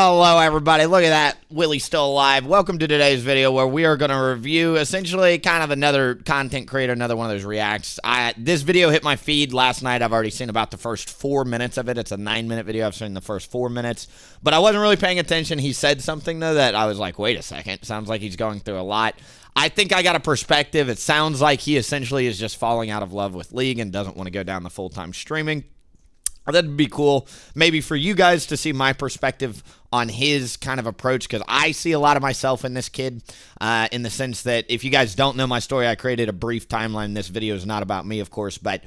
Hello everybody, look at that, Willie's still alive. Welcome to today's video where we are going to review essentially kind of another content creator, another one of those reacts. This video hit my feed last night. I've already seen about the first 4 minutes of it. It's a 9-minute video. I've seen the first 4 minutes, but I wasn't really paying attention. He said something though that I was like, wait a second, sounds like he's going through a lot. I think I got a perspective. It sounds like he essentially is just falling out of love with League and doesn't want to go down the full-time streaming. That'd be cool, maybe for you guys to see my perspective on his kind of approach, because I see a lot of myself in this kid, in the sense that if you guys don't know my story, I created a brief timeline. This video is not about me, of course, but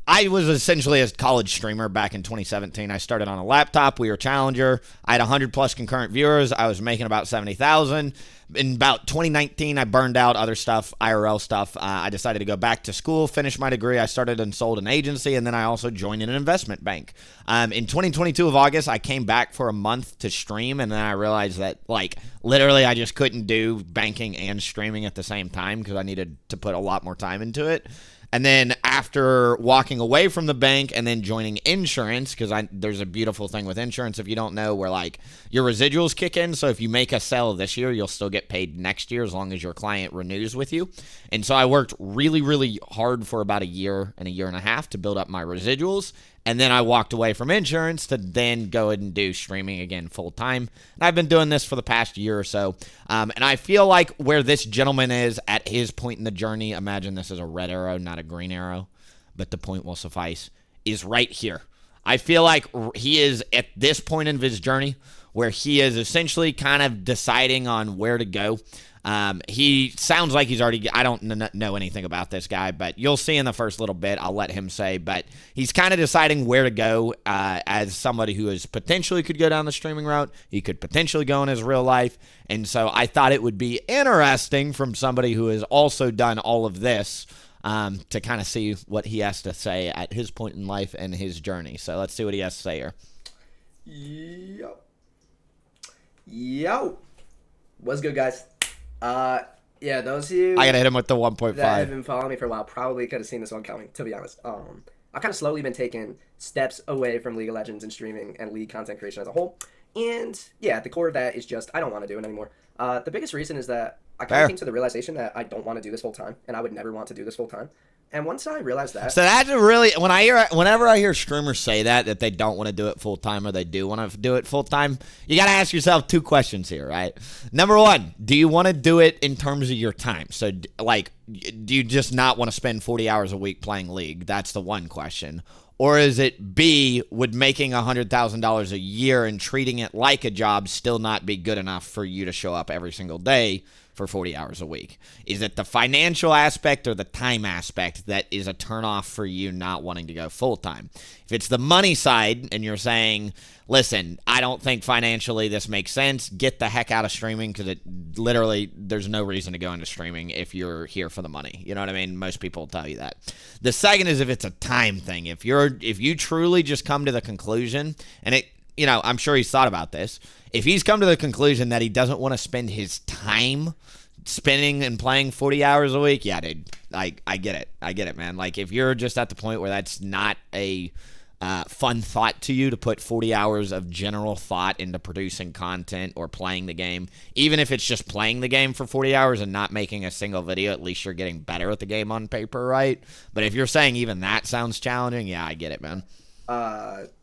I was essentially a college streamer back in 2017. I started on a laptop. We were Challenger. I had 100-plus concurrent viewers. I was making about $70,000. In about 2019, I burned out other stuff, IRL stuff. I decided to go back to school, finish my degree. I started and sold an agency, and then I also joined in an investment bank. In 2022 of August, I came back for a month to stream, and then I realized that, like, literally I just couldn't do banking and streaming at the same time because I needed to put a lot more time into it. And then after walking away from the bank and then joining insurance, because there's a beautiful thing with insurance, if you don't know, where like your residuals kick in. So if you make a sale this year, you'll still get paid next year as long as your client renews with you. And so I worked really, really hard for about a year and a half to build up my residuals. And then I walked away from insurance to then go and do streaming again full time. And I've been doing this for the past year or so. And I feel like where this gentleman is at his point in the journey, imagine this is a red arrow, not a green arrow, but the point will suffice, is right here. I feel like he is at this point in his journey where he is essentially kind of deciding on where to go. He sounds like he's already, I don't know anything about this guy, but you'll see in the first little bit, I'll let him say, but he's kind of deciding where to go as somebody who is potentially could go down the streaming route. He could potentially go in his real life. And so I thought it would be interesting from somebody who has also done all of this to kind of see what he has to say at his point in life and his journey. So let's see what he has to say here. Yo. What's good, guys? Yeah, those of you I gotta hit him with the 1.5 that have been following me for a while probably could have seen this one coming, to be honest. I've kind of slowly been taking steps away from League of Legends and streaming and League content creation as a whole. And yeah, at the core of that is just I don't want to do it anymore. The biggest reason is that I kind of came to the realization that I don't want to do this full time, and I would never want to do this full time. And once I realized that, so that's really whenever I hear streamers say that they don't want to do it full time or they do want to do it full time, you got to ask yourself 2 questions here, right? Number one, do you want to do it in terms of your time? So, like, do you just not want to spend 40 hours a week playing League? That's the one question. Or is it B, would making $100,000 a year and treating it like a job still not be good enough for you to show up every single day for 40 hours a week? Is it the financial aspect or the time aspect that is a turnoff for you not wanting to go full-time? If it's the money side and you're saying, listen, I don't think financially this makes sense, get the heck out of streaming, because it literally, there's no reason to go into streaming if you're here for the money. You know what I mean? Most people will tell you that. The second is if it's a time thing. If you truly just come to the conclusion, and it, you know, I'm sure he's thought about this. If he's come to the conclusion that he doesn't want to spend his time spending and playing 40 hours a week, yeah, dude, I get it. I get it, man. Like, if you're just at the point where that's not a fun thought to you to put 40 hours of general thought into producing content or playing the game, even if it's just playing the game for 40 hours and not making a single video, at least you're getting better at the game on paper, right? But if you're saying even that sounds challenging, yeah, I get it, man.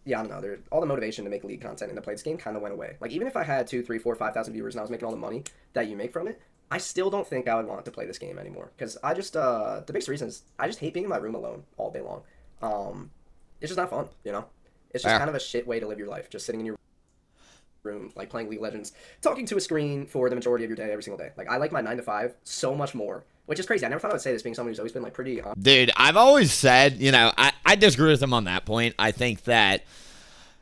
Yeah, I don't know. All the motivation to make League content and to play this game kind of went away. Like, even if I had 2, 3, 4, 5,000 viewers and I was making all the money that you make from it, I still don't think I would want to play this game anymore. Because I just, the biggest reason is I just hate being in my room alone all day long. It's just not fun, you know? It's just kind of a shit way to live your life, just sitting in your room, like playing League of Legends, talking to a screen for the majority of your day, every single day. Like, I like my 9 to 5 so much more, which is crazy. I never thought I would say this, being someone who's always been, like, pretty... Dude, I've always said, you know, I disagree with him on that point. I think that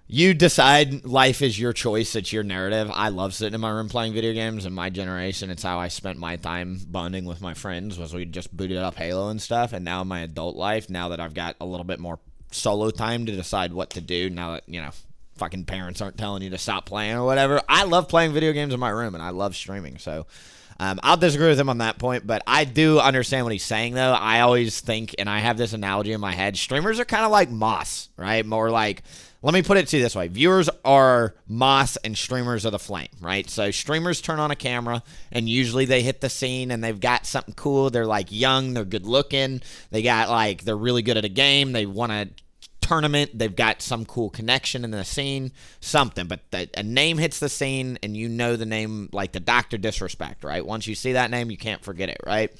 you decide life is your choice. It's your narrative. I love sitting in my room playing video games. In my generation, it's how I spent my time bonding with my friends, was we just booted up Halo and stuff. And now in my adult life, now that I've got a little bit more solo time to decide what to do, now that, you know, fucking parents aren't telling you to stop playing or whatever, I love playing video games in my room, and I love streaming. So I'll disagree with him on that point, but I do understand what he's saying, though. I always think, and I have this analogy in my head, streamers are kind of like moss, right? More like, let me put it to you this way. Viewers are moss and streamers are the flame, right? So streamers turn on a camera, and usually they hit the scene, and they've got something cool. They're, like, young. They're good looking. They're really good at a game. They won a tournament. They've got some cool connection in the scene, something. But a name hits the scene, and you know the name, like the Dr. Disrespect, right? Once you see that name, you can't forget it, right?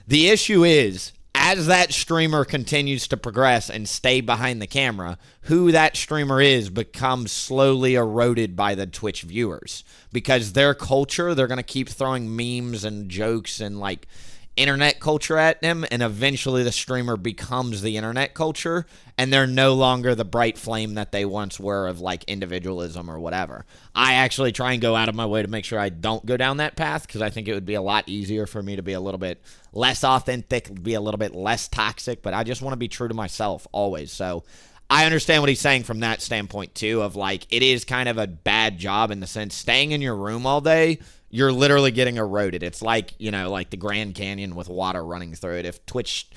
The issue is, as that streamer continues to progress and stay behind the camera, who that streamer is becomes slowly eroded by the Twitch viewers. Because their culture, they're going to keep throwing memes and jokes and, like, internet culture at them, and eventually the streamer becomes the internet culture, and they're no longer the bright flame that they once were of, like, individualism or whatever. I actually try and go out of my way to make sure I don't go down that path, because I think it would be a lot easier for me to be a little bit less authentic, be a little bit less toxic, but I just want to be true to myself always. So I understand what he's saying from that standpoint too, of, like, it is kind of a bad job in the sense staying in your room all day, you're literally getting eroded. It's like, you know, like the Grand Canyon with water running through it. If Twitch,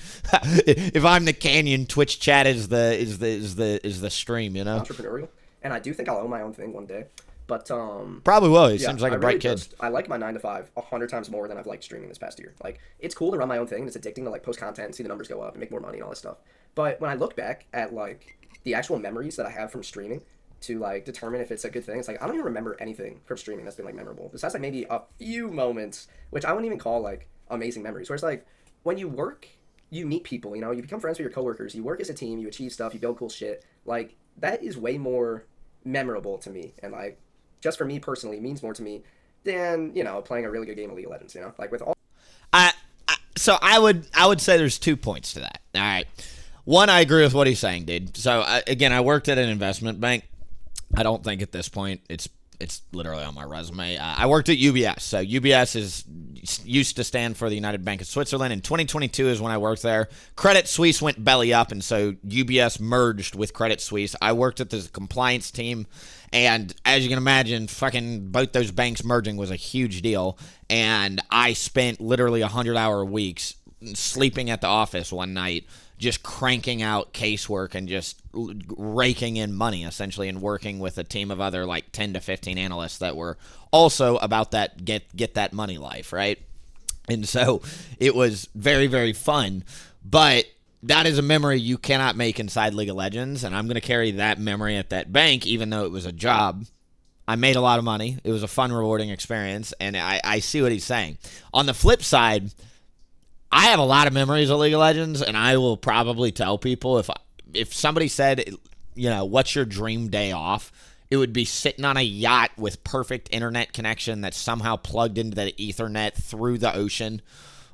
if I'm the canyon, Twitch chat is the stream, you know. Entrepreneurial, and I do think I'll own my own thing one day. But probably will. He seems like a bright kid. I like my 9 to 5 100 times more than I've liked streaming this past year. Like, it's cool to run my own thing. And it's addicting to, like, post content and see the numbers go up and make more money and all this stuff. But when I look back at, like, the actual memories that I have from streaming to, like, determine if it's a good thing, it's like I don't even remember anything from streaming that's been, like, memorable. Besides, like, maybe a few moments, which I wouldn't even call, like, amazing memories. Where it's like, when you work, you meet people, you know, you become friends with your coworkers, you work as a team, you achieve stuff, you build cool shit. Like, that is way more memorable to me. And, like, just for me personally, means more to me than, you know, playing a really good game of League of Legends, you know? Like, with all... So I would say there's 2 points to that. All right. One, I agree with what he's saying, dude. So, again, I worked at an investment bank. I don't think at this point it's literally on my resume. I worked at UBS. So UBS used to stand for the United Bank of Switzerland. In 2022 is when I worked there. Credit Suisse went belly up, and so UBS merged with Credit Suisse. I worked at the compliance team, and as you can imagine, fucking both those banks merging was a huge deal. And I spent literally 100-hour weeks sleeping at the office one night, just cranking out casework and just raking in money, essentially, and working with a team of other, like, 10 to 15 analysts that were also about that get that money life, right? And so it was very, very fun, but that is a memory you cannot make inside League of Legends, and I'm going to carry that memory at that bank, even though it was a job. I made a lot of money. It was a fun, rewarding experience, and I see what he's saying. On the flip side, I have a lot of memories of League of Legends, and I will probably tell people if somebody said, you know, what's your dream day off, it would be sitting on a yacht with perfect internet connection that's somehow plugged into the Ethernet through the ocean,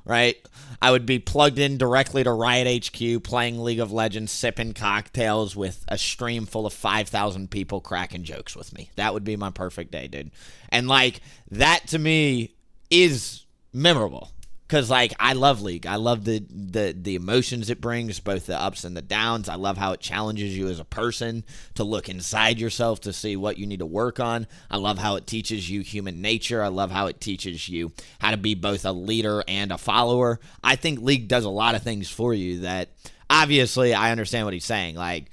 right? I would be plugged in directly to Riot HQ, playing League of Legends, sipping cocktails with a stream full of 5,000 people cracking jokes with me. That would be my perfect day, dude. And, like, that to me is memorable. Because, like, I love League. I love the emotions it brings, both the ups and the downs. I love how it challenges you as a person to look inside yourself to see what you need to work on. I love how it teaches you human nature. I love how it teaches you how to be both a leader and a follower. I think League does a lot of things for you that, obviously, I understand what he's saying. Like,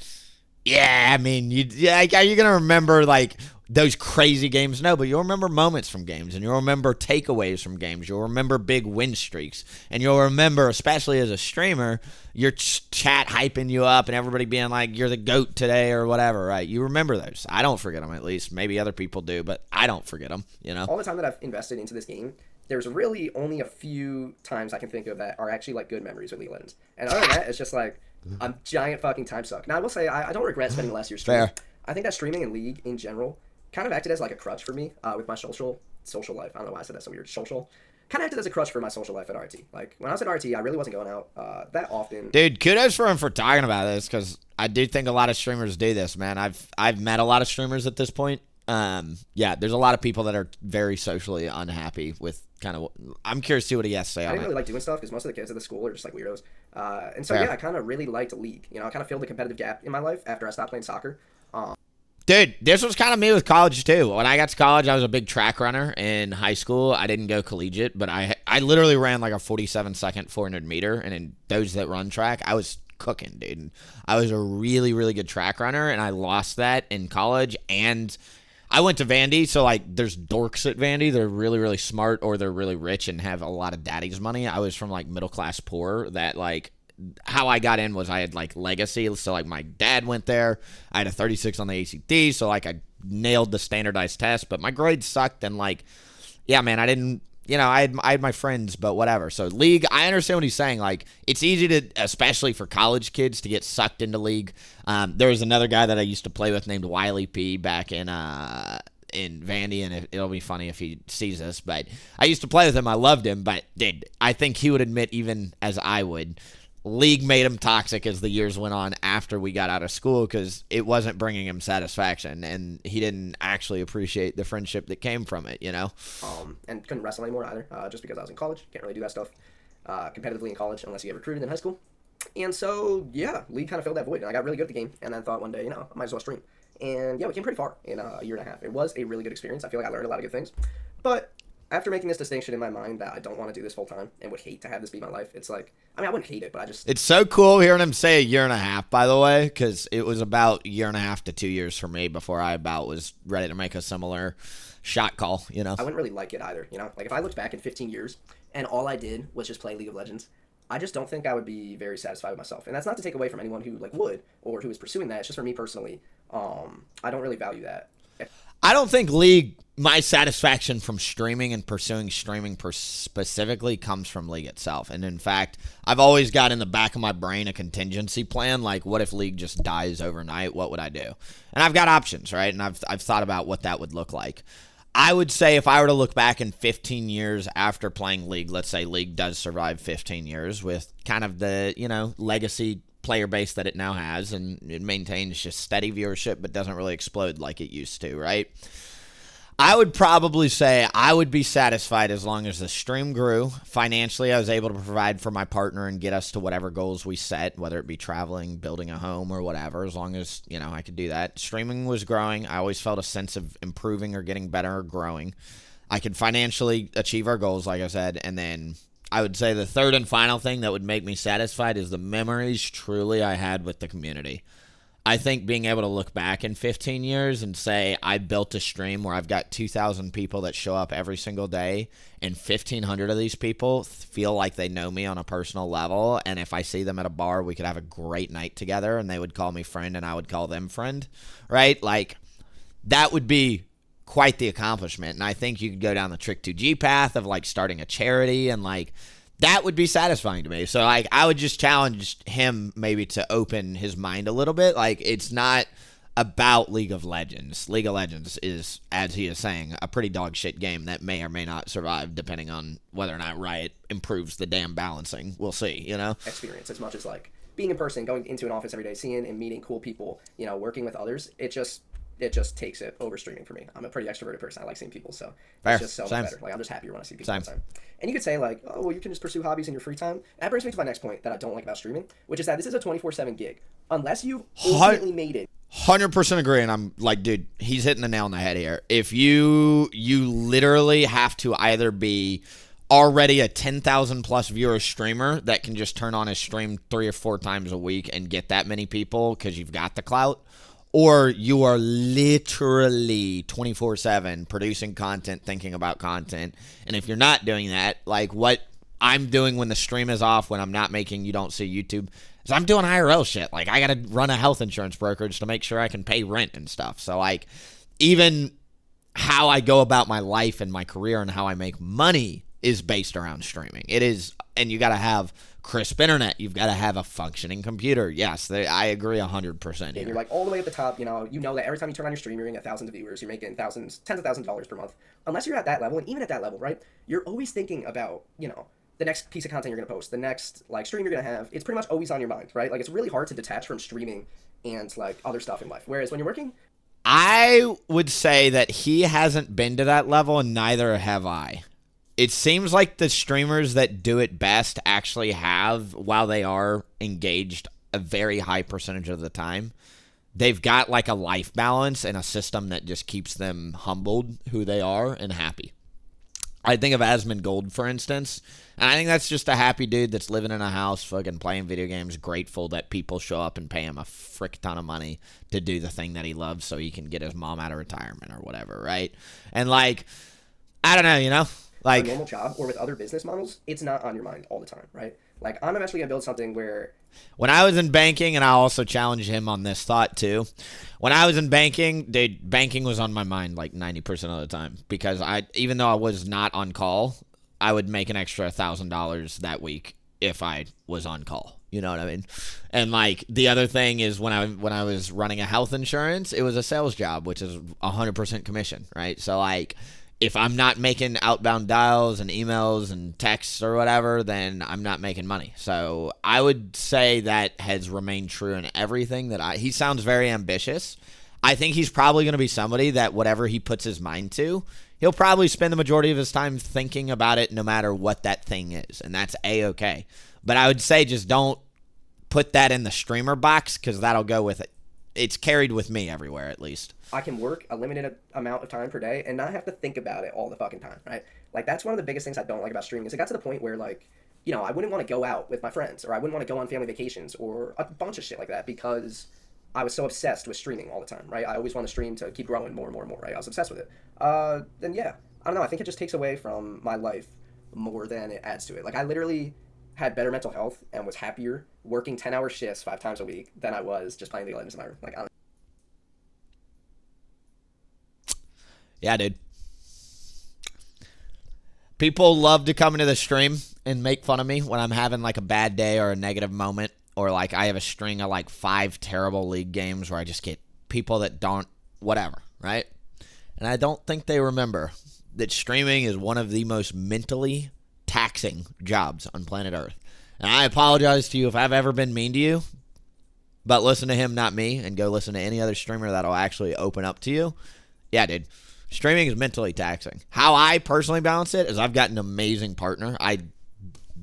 yeah, I mean, are you going to remember, like, those crazy games? No, but you'll remember moments from games, and you'll remember takeaways from games. You'll remember big win streaks, and you'll remember, especially as a streamer, your chat hyping you up and everybody being like, you're the GOAT today or whatever, right? You remember those. I don't forget them, at least. Maybe other people do, but I don't forget them, you know? All the time that I've invested into this game, there's really only a few times I can think of that are actually, like, good memories with League of Legends. And other than that, it's just, like, a giant fucking time suck. Now, I will say, I don't regret spending the last year streaming. Fair. I think that streaming and League in general kind of acted as, like, a crutch for me with my social life. I don't know why I said that so weird. Social. Kind of acted as a crutch for my social life at RT. Like, when I was at RT, I really wasn't going out that often. Dude, kudos for him for talking about this, because I do think a lot of streamers do this, man. I've met a lot of streamers at this point. Yeah, there's a lot of people that are very socially unhappy with kind of. I'm curious to see what he has to say on it. I didn't really like doing stuff because most of the kids at the school are just like weirdos. And so, Fair. yeah, I kind of really liked League. You know, I kind of filled the competitive gap in my life after I stopped playing soccer. Dude, this was kind of me with college too. When I got to college, I was a big track runner. In high school, I didn't go collegiate, but I literally ran like a 47-second 400 meter. And in those that run track, I was cooking, dude. I was a really, really good track runner, and I lost that in college. And I went to Vandy, so like there's dorks at Vandy. They're really, really smart, or they're really rich and have a lot of daddy's money. I was from like middle class poor that like how I got in was I had like legacy. So like my dad went there. I had a 36 on the ACT. So like I nailed the standardized test, but my grades sucked. And like, yeah, man, I didn't, I had my friends, but whatever. So league, I understand what he's saying. Like it's easy to, especially for college kids, to get sucked into league. There was another guy that I used to play with named lolWillieP back in Vandy, and it'll be funny if he sees this, but I used to play with him. I loved him, but dude, I think he would admit, even as I would, league made him toxic as the years went on after we got out of school, because it wasn't bringing him satisfaction, and he didn't actually appreciate the friendship that came from it, And couldn't wrestle anymore either, just because I was in college. Can't really do that stuff competitively in college unless you get recruited in high school. And so, yeah, league kind of filled that void, and I got really good at the game, and then thought one day, I might as well stream. And yeah, we came pretty far in a year and a half. It was a really good experience. I feel like I learned a lot of good things. But after making this distinction in my mind that I don't want to do this full time and would hate to have this be my life, it's like, I wouldn't hate it, but I just... It's so cool hearing him say a year and a half, by the way, because it was about a year and a half to 2 years for me before I about was ready to make a similar shot call, I wouldn't really like it either, Like if I looked back in 15 years and all I did was just play League of Legends, I just don't think I would be very satisfied with myself. And that's not to take away from anyone who like would or who is pursuing that. It's just for me personally, I don't really value that. I don't think League, my satisfaction from streaming and pursuing streaming specifically comes from League itself. And in fact, I've always got in the back of my brain a contingency plan, like what if League just dies overnight? What would I do? And I've got options, right? And I've thought about what that would look like. I would say if I were to look back in 15 years after playing League, let's say League does survive 15 years with kind of the, legacy player base that it now has, and it maintains just steady viewership but doesn't really explode like it used to, right? I would probably say I would be satisfied as long as the stream grew. Financially, I was able to provide for my partner and get us to whatever goals we set, whether it be traveling, building a home, or whatever, as long as, I could do that. Streaming was growing. I always felt a sense of improving or getting better or growing. I could financially achieve our goals, like I said, and then I would say the third and final thing that would make me satisfied is the memories truly I had with the community. I think being able to look back in 15 years and say I built a stream where I've got 2,000 people that show up every single day, and 1,500 of these people feel like they know me on a personal level, and if I see them at a bar, we could have a great night together, and they would call me friend and I would call them friend, right? Like, that would be quite the accomplishment. And I think you could go down the Trick 2G path of like starting a charity, and like that would be satisfying to me. So like I would just challenge him maybe to open his mind a little bit. Like it's not about League of Legends. League of Legends is, as he is saying, a pretty dog shit game that may or may not survive depending on whether or not Riot improves the damn balancing. We'll see, Experience as much as like being in person, going into an office every day, seeing and meeting cool people, working with others. It just takes it over streaming for me. I'm a pretty extroverted person. I like seeing people, so Fair. It's just so much better. Like I'm just happier when I see people all the time. And you could say like, oh, well, you can just pursue hobbies in your free time. That brings me to my next point that I don't like about streaming, which is that this is a 24/7 gig. Unless you've ultimately made it. 100% agree, and I'm like, dude, he's hitting the nail on the head here. If you literally have to either be already a 10,000 plus viewer streamer that can just turn on his stream 3 or 4 times a week and get that many people because you've got the clout, or you are literally 24/7 producing content, thinking about content. And if you're not doing that, like what I'm doing when the stream is off, when I'm not making You Don't See YouTube, is I'm doing IRL shit. Like I got to run a health insurance brokerage to make sure I can pay rent and stuff. So like even how I go about my life and my career and how I make money is based around streaming. It is, and you got to have crisp internet. You've got to have a functioning computer. Yes, I agree 100%. And you're like all the way at the top. You know that every time you turn on your stream, you're getting thousands of viewers. You're making tens of thousands of dollars per month. Unless you're at that level, and even at that level, right? You're always thinking about the next piece of content you're gonna post, the next like stream you're gonna have. It's pretty much always on your mind, right? Like it's really hard to detach from streaming and like other stuff in life. Whereas when you're working, I would say that he hasn't been to that level, and neither have I. It seems like the streamers that do it best actually have, while they are engaged a very high percentage of the time, they've got like a life balance and a system that just keeps them humbled, who they are, and happy. I think of Asmongold, for instance, and I think that's just a happy dude that's living in a house, fucking playing video games, grateful that people show up and pay him a frick ton of money to do the thing that he loves so he can get his mom out of retirement or whatever, right? And, like, I don't know, you know? Like, a normal job or with other business models, it's not on your mind all the time, right? Like, I'm eventually going to build something where... When I was in banking, and I also challenge him on this thought too, when I was in banking, dude, banking was on my mind like 90% of the time because even though I was not on call, I would make an extra $1,000 that week if I was on call. You know what I mean? And like the other thing is when I was running a health insurance, it was a sales job, which is 100% commission, right? So like, if I'm not making outbound dials and emails and texts or whatever, then I'm not making money. So I would say that has remained true in everything that he sounds very ambitious. I think he's probably going to be somebody that whatever he puts his mind to, he'll probably spend the majority of his time thinking about it no matter what that thing is. And that's A-okay. But I would say just don't put that in the streamer box because that'll go with it. It's carried with me everywhere, at least. I can work a limited amount of time per day and not have to think about it all the fucking time, right? Like, that's one of the biggest things I don't like about streaming is it got to the point where, like, you know, I wouldn't want to go out with my friends or I wouldn't want to go on family vacations or a bunch of shit like that because I was so obsessed with streaming all the time, right? I always want to stream to keep growing more and more and more, right? I was obsessed with it. Then, yeah, I don't know. I think it just takes away from my life more than it adds to it. Like, I literally had better mental health and was happier working 10-hour shifts 5 times a week than I was just playing League of Legends in my room. Like, yeah, dude. People love to come into the stream and make fun of me when I'm having like a bad day or a negative moment or like I have a string of like 5 terrible League games where I just get people that don't whatever, right? And I don't think they remember that streaming is one of the most mentally taxing jobs on planet Earth. And I apologize to you if I've ever been mean to you, but listen to him, not me, and go listen to any other streamer that'll actually open up to you. Yeah, dude. Streaming is mentally taxing. How I personally balance it is I've got an amazing partner. I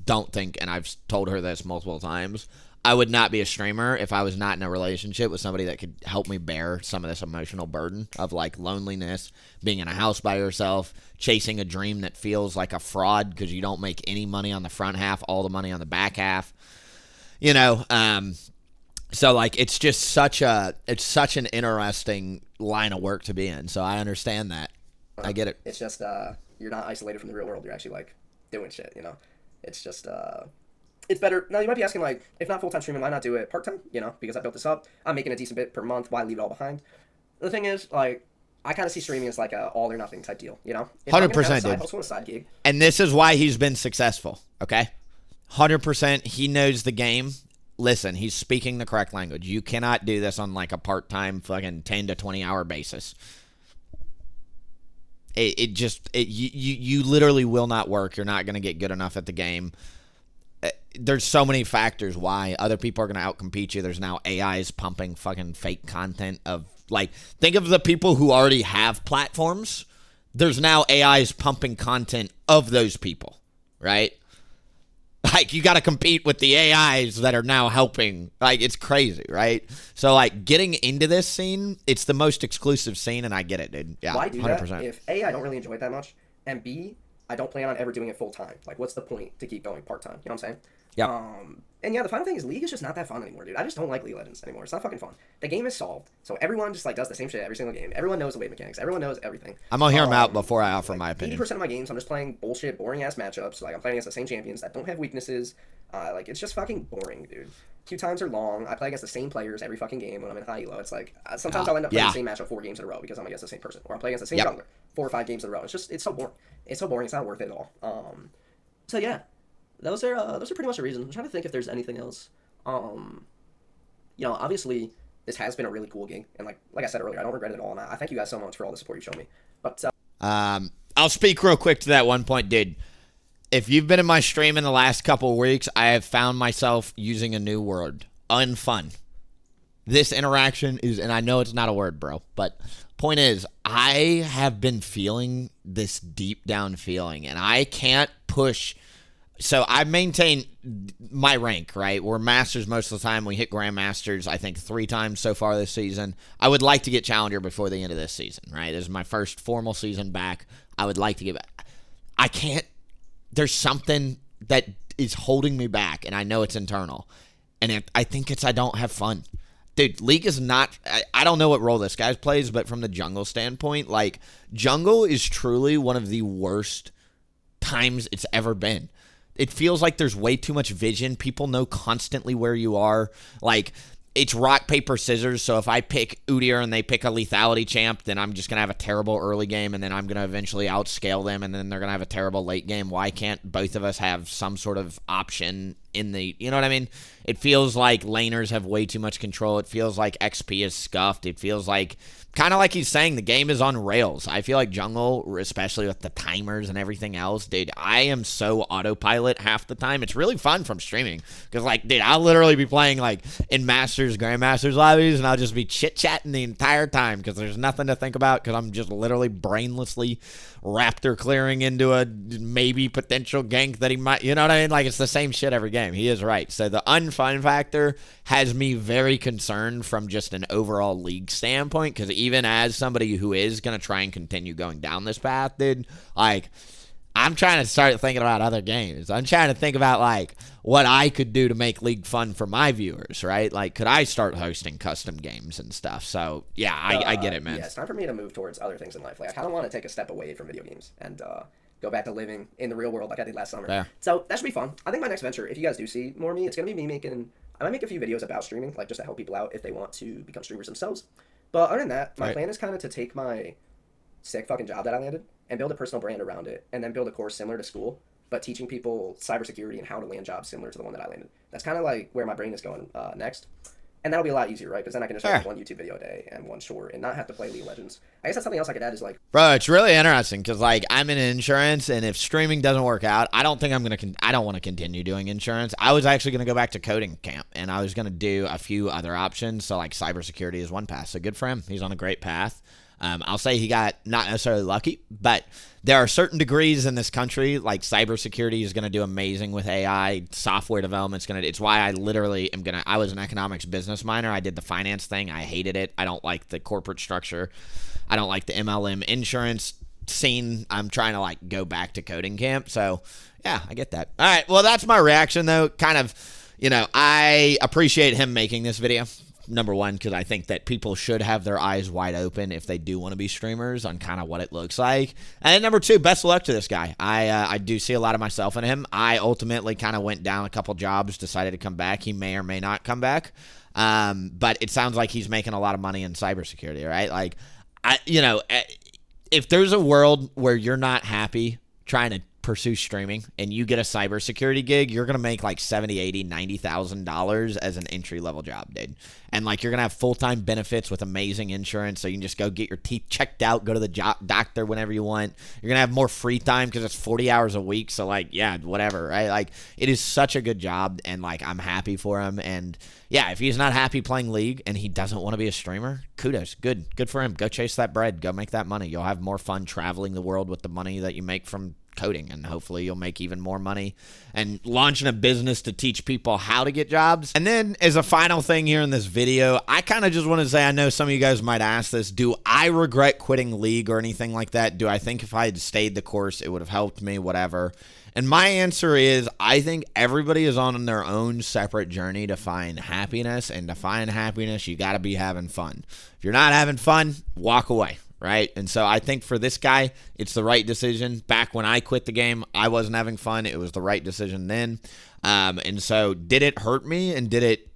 don't think, and I've told her this multiple times, I would not be a streamer if I was not in a relationship with somebody that could help me bear some of this emotional burden of like loneliness, being in a house by yourself, chasing a dream that feels like a fraud because you don't make any money on the front half, all the money on the back half. You know, so like it's just such an interesting line of work to be in. So I understand that. I get it. It's just you're not isolated from the real world. You're actually like doing shit, you know. It's just it's better. Now you might be asking like, if not full-time streaming, why not do it part-time? You know, because I built this up. I'm making a decent bit per month. Why leave it all behind? The thing is, like, I kind of see streaming as like a all or nothing type deal, you know? 100%, dude. Also a side gig. And this is why he's been successful, okay? 100%. He knows the game. Listen, he's speaking the correct language. You cannot do this on like a part-time fucking 10 to 20 hour basis. You literally will not work. You're not going to get good enough at the game. There's so many factors why other people are going to outcompete you. There's now AIs pumping fucking fake content of like, think of the people who already have platforms. There's now AIs pumping content of those people, right? Like, you got to compete with the AIs that are now helping. Like, it's crazy, right? So, like, getting into this scene, it's the most exclusive scene, and I get it, dude. Yeah, why do 100%. that if A, I don't really enjoy it that much, and B, I don't plan on ever doing it full time. Like, what's the point to keep going part time? You know what I'm saying? Yeah. And yeah, the final thing is League is just not that fun anymore, dude. I just don't like League of Legends anymore. It's not fucking fun. The game is solved, so everyone just like does the same shit every single game. Everyone knows the wave mechanics. Everyone knows everything. I'm gonna hear him out before I offer my opinion. 80% of my games, I'm just playing bullshit, boring ass matchups. Like, I'm playing against the same champions that don't have weaknesses. Like, it's just fucking boring, dude. Queue times are long. I play against the same players every fucking game when I'm in high elo. It's like sometimes I'll end up playing the same matchup 4 games in a row because I'm against the same person, or I'm playing against the same jungler 4 or 5 games in a row. It's so boring. It's so boring. It's not worth it at all. So yeah, those are pretty much the reasons. I'm trying to think if there's anything else. You know, obviously this has been a really cool gig, and like I said earlier, I don't regret it at all. And I thank you guys so much for all the support you've shown me. But I'll speak real quick to that one point, dude. If you've been in my stream in the last couple of weeks, I have found myself using a new word, unfun. This interaction is, and I know it's not a word, bro, but point is, I have been feeling this deep down feeling, and I can't push So I maintain my rank, right? We're Masters most of the time. We hit Grandmasters, I think, 3 times so far this season. I would like to get Challenger before the end of this season, right? This is my first formal season back. I would like to get back. I can't. There's something that is holding me back, and I know it's internal. And I think it's I don't have fun. Dude, League is not... I don't know what role this guy plays, but from the jungle standpoint, like, jungle is truly one of the worst times it's ever been. It feels like there's way too much vision. People know constantly where you are. Like, it's rock, paper, scissors. So if I pick Udyr and they pick a lethality champ, then I'm just going to have a terrible early game, and then I'm going to eventually outscale them, and then they're going to have a terrible late game. Why can't both of us have some sort of option in the... You know what I mean? It feels like laners have way too much control. It feels like XP is scuffed. It feels like... Kind of like he's saying, the game is on rails. I feel like jungle, especially with the timers and everything else, dude, I am so autopilot half the time. It's really fun from streaming. Because, like, dude, I'll literally be playing, like, in Masters, Grandmasters lobbies, and I'll just be chit-chatting the entire time because there's nothing to think about because I'm just literally brainlessly raptor clearing into a maybe potential gank that he might, you know what I mean? Like, it's the same shit every game. He is right. So the unfun factor has me very concerned from just an overall League standpoint, because even as somebody who is going to try and continue going down this path, dude, like, I'm trying to start thinking about other games. I'm trying to think about, like, what I could do to make League fun for my viewers, right? Like, could I start hosting custom games and stuff? So, yeah, I get it, man. Yeah, it's time for me to move towards other things in life. Like, I kind of want to take a step away from video games and go back to living in the real world like I did last summer. Yeah. So that should be fun. I think my next venture, if you guys do see more of me, it's going to be me making... I might make a few videos about streaming, like, just to help people out if they want to become streamers themselves. But other than that, my plan is kind of to take my sick fucking job that I landed and build a personal brand around it, and then build a course similar to school, but teaching people cybersecurity and how to land jobs similar to the one that I landed. That's kind of like where my brain is going next. And that'll be a lot easier, right? Because then I can just make one YouTube video a day and one short and not have to play League of Legends. I guess that's something else I could add is like... Bro, it's really interesting because, like, I'm in insurance, and if streaming doesn't work out, I don't think I'm going to... I don't want to continue doing insurance. I was actually going to go back to coding camp, and I was going to do a few other options. So, like, cybersecurity is one path. So good for him. He's on a great path. I'll say he got not necessarily lucky, but there are certain degrees in this country, like cybersecurity is going to do amazing with AI. Software development's going to... It's why I literally am going to... I was an economics business minor. I did the finance thing. I hated it. I don't like the corporate structure. I don't like the MLM insurance scene. I'm trying to, like, go back to coding camp. So, yeah, I get that. All right, well, that's my reaction, though. Kind of, you know, I appreciate him making this video. Number one, because I think that people should have their eyes wide open if they do want to be streamers on kind of what it looks like. And then number two, best of luck to this guy. I do see a lot of myself in him. I ultimately kind of went down a couple jobs, decided to come back. He may or may not come back. But it sounds like he's making a lot of money in cybersecurity, right? Like, if there's a world where you're not happy trying to pursue streaming and you get a cybersecurity gig, you're gonna make like $70,000, $80,000, $90,000 as an entry-level job, dude. And like, you're gonna have full-time benefits with amazing insurance, so you can just go get your teeth checked out, go to the doctor whenever you want. You're gonna have more free time because it's 40 hours a week, so like, yeah, whatever, right? Like, it is such a good job, and like, I'm happy for him. And yeah, if he's not happy playing League and he doesn't want to be a streamer, kudos, good for him. Go chase that bread, go make that money. You'll have more fun traveling the world with the money that you make from coding, and hopefully you'll make even more money and launching a business to teach people how to get jobs. And then as a final thing here in this video, I kind of just want to say, I know some of you guys might ask this, do I regret quitting League or anything like that? Do I think if I had stayed the course, it would have helped me, whatever? And my answer is, I think everybody is on their own separate journey to find happiness, and to find happiness, you got to be having fun. If you're not having fun, walk away. Right? And so I think for this guy, it's the right decision. Back when I quit the game, I wasn't having fun. It was the right decision then. And so did it hurt me? And did it?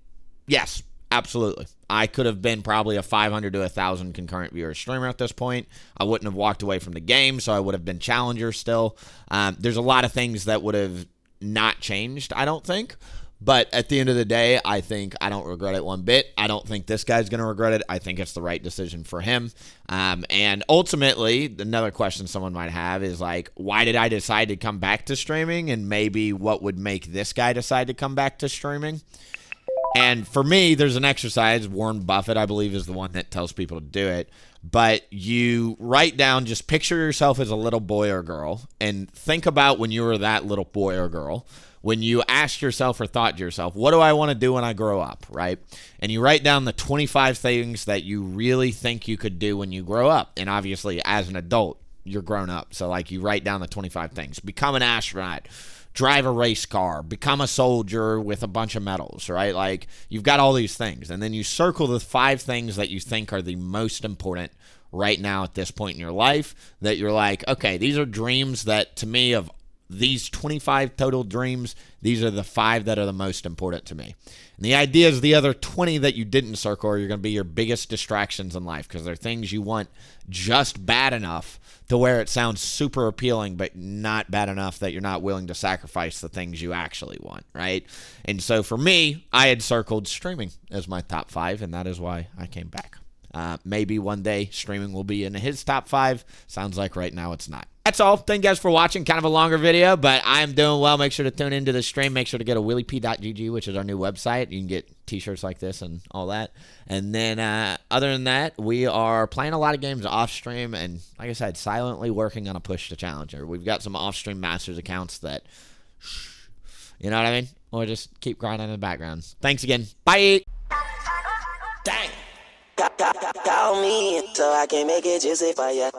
Yes, absolutely. I could have been probably a 500 to 1,000 concurrent viewer streamer at this point. I wouldn't have walked away from the game, so I would have been challenger still. There's a lot of things that would have not changed, I don't think. But at the end of the day, I think I don't regret it one bit. I don't think this guy's going to regret it. I think it's the right decision for him. And ultimately, another question someone might have is like, why did I decide to come back to streaming? And maybe what would make this guy decide to come back to streaming? And for me, there's an exercise, Warren Buffett, I believe, is the one that tells people to do it. But you write down, just picture yourself as a little boy or girl and think about when you were that little boy or girl, when you asked yourself or thought to yourself, what do I want to do when I grow up, right? And you write down the 25 things that you really think you could do when you grow up. And obviously, as an adult, you're grown up. So, like, you write down the 25 things. Become an astronaut. Drive a race car, become a soldier with a bunch of medals, right? Like, you've got all these things. And then you circle the 5 things that you think are the most important right now at this point in your life, that you're like, okay, these are dreams that, to me, of these 25 total dreams, these are the 5 that are the most important to me. And the idea is the other 20 that you didn't circle are going to be your biggest distractions in life, because they're things you want just bad enough to where it sounds super appealing, but not bad enough that you're not willing to sacrifice the things you actually want, right? And so for me, I had circled streaming as my top 5, and that is why I came back. Maybe one day streaming will be in his top 5. Sounds like right now it's not. That's all. Thank you guys for watching. Kind of a longer video, but I'm doing well. Make sure to tune into the stream. Make sure to go to lolWillieP.gg, which is our new website. You can get t-shirts like this and all that. And then other than that, we are playing a lot of games off stream and, like I said, silently working on a push to Challenger. We've got some off stream Masters accounts that, you know what I mean? We'll just keep grinding in the background. Thanks again. Bye. Dang. Call me so I can make it juicy for ya.